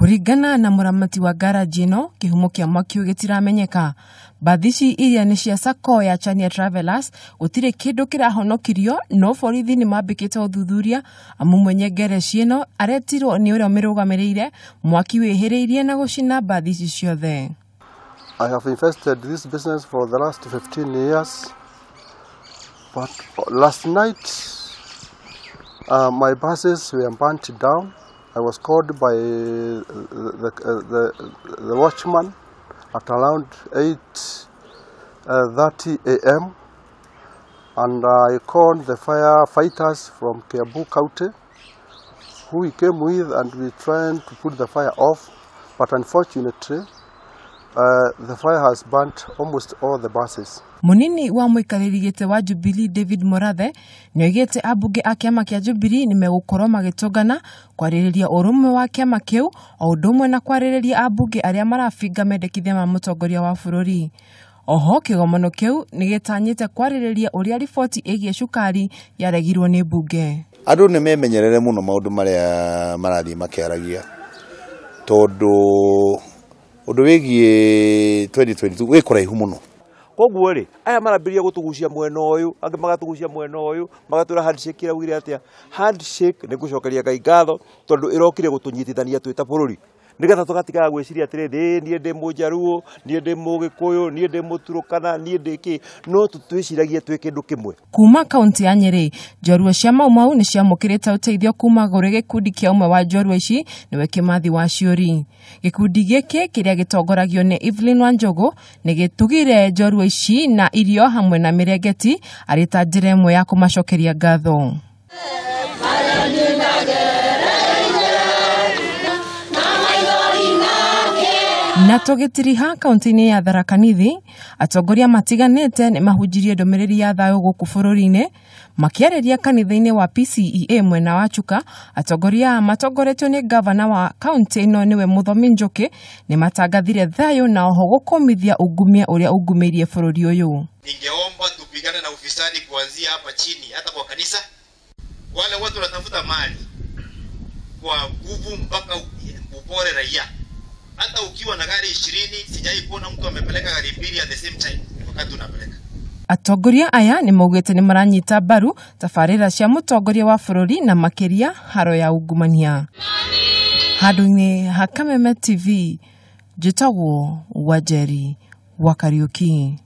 Kuringana na muramati wa garaji ino, kihumo kia mwaki gitiramenyeka. Bathici iria ni cia Sacco ya Chania Travelers gutire kindu kirahonokirio, no borithi ni mambikite uthuthuria amu mwenye gereji ino aretirwo ni uria mirugamirire mwaki wihiriirie na gucina bathici ciothe. I have invested this business for the last 15 years, but last night my buses were burnt down. I was called by the watchman at around 8:30 a.m. and I called the firefighters from Kiambu County, who we came with, and we tried to put the fire off, but unfortunately the fire has burnt almost all the buses. Munini wa muikariri gite wa Jubilee David Morathe nioigite abunge a kiama kia Jubilee ni megukorwo magitongana kwaririria urumwe wa kiama kiu o udumwe na kwaririria abunge aria marafinga mendekithia ma mutongoria wa bururi. Oho kigomono kiu ni gitanyite kwaririria uria riboti igie cukari yaregirwo ni bunge. Andu ni memenyerere muno maundu maria marathie makiaragia tondu undu wigie 2022 wikuraihu muno. Koguo ri aya marabiria gutugucia mwena uyu angi magatugucia mwena uyu magatura handshake iraugire atia handshake ni gucokeria Ngai ngatho tondu irokire gutunyitithania twita bururi nigetha tugatiga gwiciria atiri nie ndi Munjaruo nie ndi Mugikuyu nie ndi Muturukana nie ndi ki no tutwiciragie twi kindu kimwe. Kuma kaunti ya Nyeri, njorua cia Maumau ni ciamukirite uteithio kuma guri gikundi kia umwe wa njorua ici niwe Kimathi wa Ciuri. Gikundi giki kiria gitongoragio ni Evelyn Wanjogu ni gitugire njorua ici na irio hamwe na mirengeti arita njira imwe ya kumacokeria ngatho. Na tugitiriha kaunti-ini ya Tharaka Nithi, atongoria matiganite ni mahujirie ndomereri ya thayo guku bururi-ini makiareria kanitha-ini wa PCEA mwena wa Chuka. Atongoria matongoretio ni gavana wa kaunti ino niwe Muthomi Njuki ni matangathire thayo na oho gukomithia ungumia uria ungumirie bururi uyu. Ningeomba tupigane na ufisadi kuanzia hapa chini hata kwa kanisa. Wale watu wanatafuta mali kwa nguvu mpaka upore raia. Hata ukiwa na gari 20 sijai kuona mtu amepeleka gari mbili at the same time wakati unapeleka. Atongoria aya ni maugite ni maranyita baru tafarira cia mutongoria wa bururi na makiria haro ya ungumania. Handu-ini ha Kameme TV, njitagwo Wanjeri wa Kariuki.